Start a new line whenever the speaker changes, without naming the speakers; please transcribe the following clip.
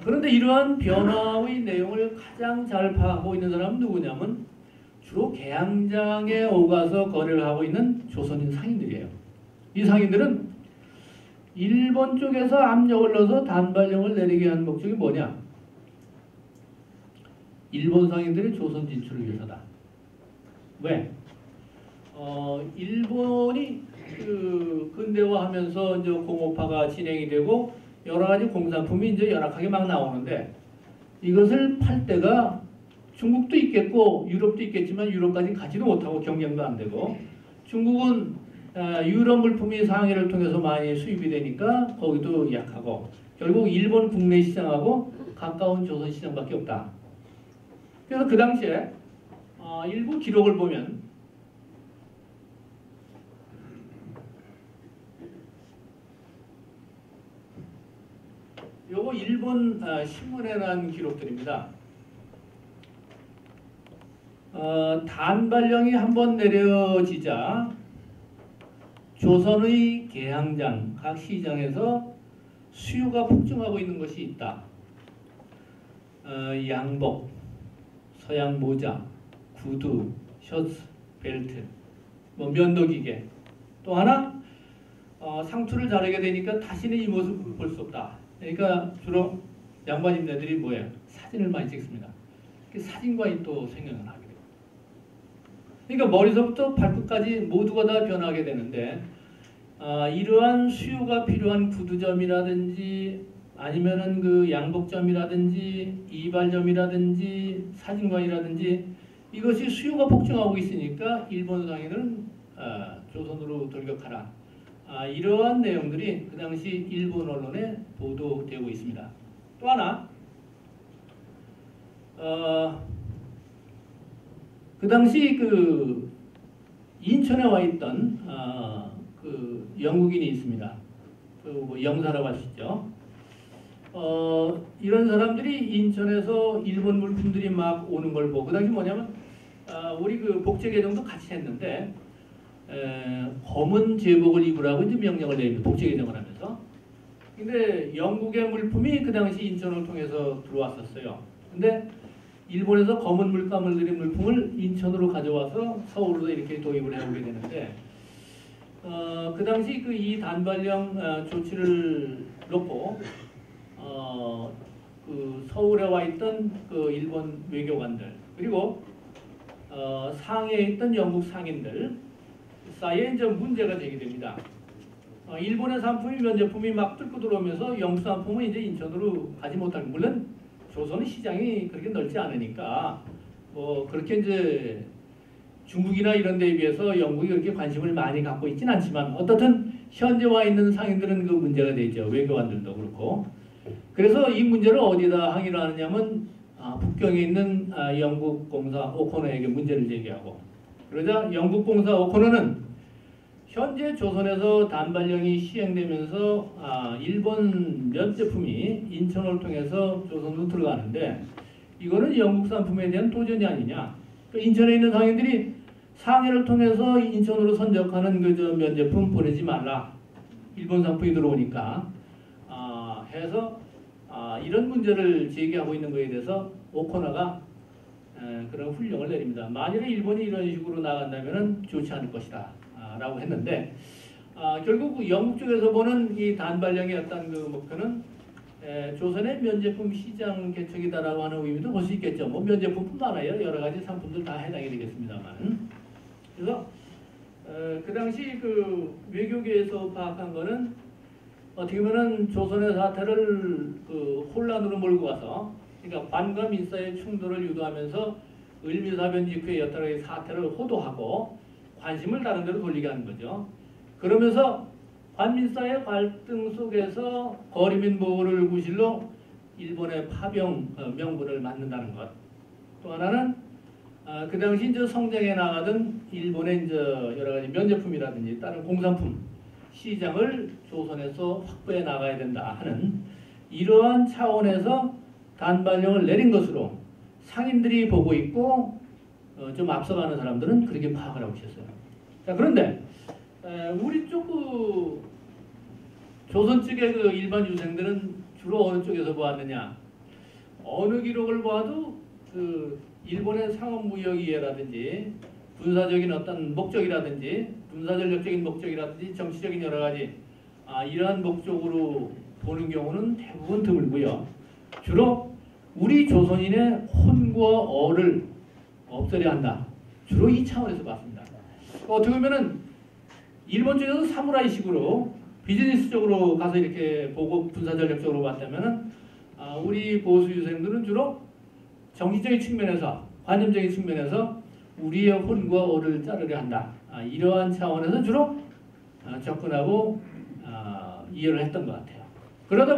그런데 이러한 변화의 내용을 가장 잘 파악하고 있는 사람은 누구냐면 주로 개항장에 오가서 거래를 하고 있는 조선인 상인들이에요. 이 상인들은 일본 쪽에서 압력을 넣어서 단발령을 내리게 한 목적이 뭐냐? 일본 상인들의 조선 진출을 위해서다. 왜? 일본이 그 근대화하면서 이제 공업화가 진행이 되고 여러 가지 공산품이 이제 열악하게 막 나오는데 이것을 팔 때가 중국도 있겠고 유럽도 있겠지만 유럽까지 가지도 못하고 경쟁도 안 되고 중국은 유럽 물품이 상해를 통해서 많이 수입이 되니까 거기도 약하고 결국 일본 국내 시장하고 가까운 조선 시장밖에 없다. 그래서 그 당시에 일부 기록을 보면 요거 일본 신문에 난 기록들입니다. 단발령이 한번 내려지자 조선의 개항장, 각 시장에서 수요가 폭증하고 있는 것이 있다. 양복, 서양 모자, 구두, 셔츠, 벨트, 뭐 면도기계. 또 하나 상투를 자르게 되니까 다시는 이 모습을 볼 수 없다. 그러니까 주로 양반인네들이 뭐예요? 사진을 많이 찍습니다. 사진과 또 생각을 하게 돼요. 그러니까 머리서부터 발끝까지 모두가 다 변하게 되는데 이러한 수요가 필요한 구두점이라든지 아니면은 그 양복점이라든지 이발점이라든지 사진관이라든지 이것이 수요가 폭증하고 있으니까 일본 상인은 조선으로 돌격하라. 이러한 내용들이 그 당시 일본 언론에 보도되고 있습니다. 또 하나 그 당시 그 인천에 와 있던 그 영국인이 있습니다. 그 뭐 영사라고 할 수 있죠. 이런 사람들이 인천에서 일본 물품들이 막 오는 걸 보고 그 당시 뭐냐면 우리 그 복제 개정도 같이 했는데 검은 제복을 입으라고 이제 명령을 내립니다. 복제 개정을 하면서. 근데 영국의 물품이 그 당시 인천을 통해서 들어왔었어요. 근데 일본에서 검은 물감을 들인 물품을 인천으로 가져와서 서울로 이렇게 도입을 해오게 되는데 그 당시 그 이 단발령 조치를 놓고 그 서울에 와 있던 그 일본 외교관들 그리고 상해에 있던 영국 상인들 사이에 이제 문제가 제기됩니다. 일본의 상품이 면제품이 막 뚫고 들어오면서 영국 상품은 이제 인천으로 가지 못할 물론 조선의 시장이 그렇게 넓지 않으니까 뭐 그렇게 이제 중국이나 이런 데에 비해서 영국이 그렇게 관심을 많이 갖고 있진 않지만 어떻든 현재 와 있는 상인들은 그 문제가 되죠. 외교관들도 그렇고. 그래서 이 문제를 어디다 항의를 하느냐면 북경에 있는 영국 공사 오코너에게 문제를 제기하고 그러자 영국 공사 오코너는 현재 조선에서 단발령이 시행되면서 일본 몇 제품이 인천을 통해서 조선으로 들어가는데 이거는 영국 상품에 대한 도전이 아니냐. 그러니까 인천에 있는 상인들이 상해를 통해서 인천으로 선적하는 그 면제품 보내지 말라. 일본 상품이 들어오니까 해서 이런 문제를 제기하고 있는 것에 대해서 오코너가 그런 훈령을 내립니다. 만일에 일본이 이런 식으로 나간다면 좋지 않을 것이다 라고 했는데 결국 영국 쪽에서 보는 이 단발령의 어떤 그 목표는 조선의 면제품 시장 개척이다라고 하는 의미도 볼 수 있겠죠. 뭐 면제품뿐만 아니라 여러 가지 상품들 다 해당이 되겠습니다만. 그래서 그 당시 그 외교계에서 파악한 거는 어떻게 보면은 조선의 사태를 그 혼란으로 몰고 가서 그러니까 관과 민사의 충돌을 유도하면서 을미사변 직후의 여러 가지 사태를 호도하고 관심을 다른 데로 돌리게 하는 거죠. 그러면서 관민사의 갈등 속에서 거리민 보호를 구실로 일본의 파병 명분을 만든다는 것. 또 하나는 그 당시 이제 성장해 나가던 일본의 이제 여러 가지 면제품이라든지 다른 공산품 시장을 조선에서 확보해 나가야 된다 하는 이러한 차원에서 단발령을 내린 것으로 상인들이 보고 있고 좀 앞서가는 사람들은 그렇게 파악을 하고 있었어요. 자, 그런데 우리 쪽 그 조선 측의 그 일반 유생들은 주로 어느 쪽에서 보았느냐? 어느 기록을 봐도 그 일본의 상업무역 이해라든지 군사적인 어떤 목적이라든지 군사전략적인 목적이라든지 정치적인 여러 가지 이러한 목적으로 보는 경우는 대부분 드물고요. 주로 우리 조선인의 혼과 어를 없애려 한다. 주로 이 차원에서 봤습니다. 어떻게 보면은 일본 쪽에서 사무라이식으로 비즈니스적으로 가서 이렇게 보고 군사전략적으로 봤다면은 우리 보수 유생들은 주로 정치적인 측면에서 관념적인 측면에서 우리의 혼과 어를 자르려 한다. 이러한 차원에서 주로 접근하고 이해를 했던 것 같아요. 그러다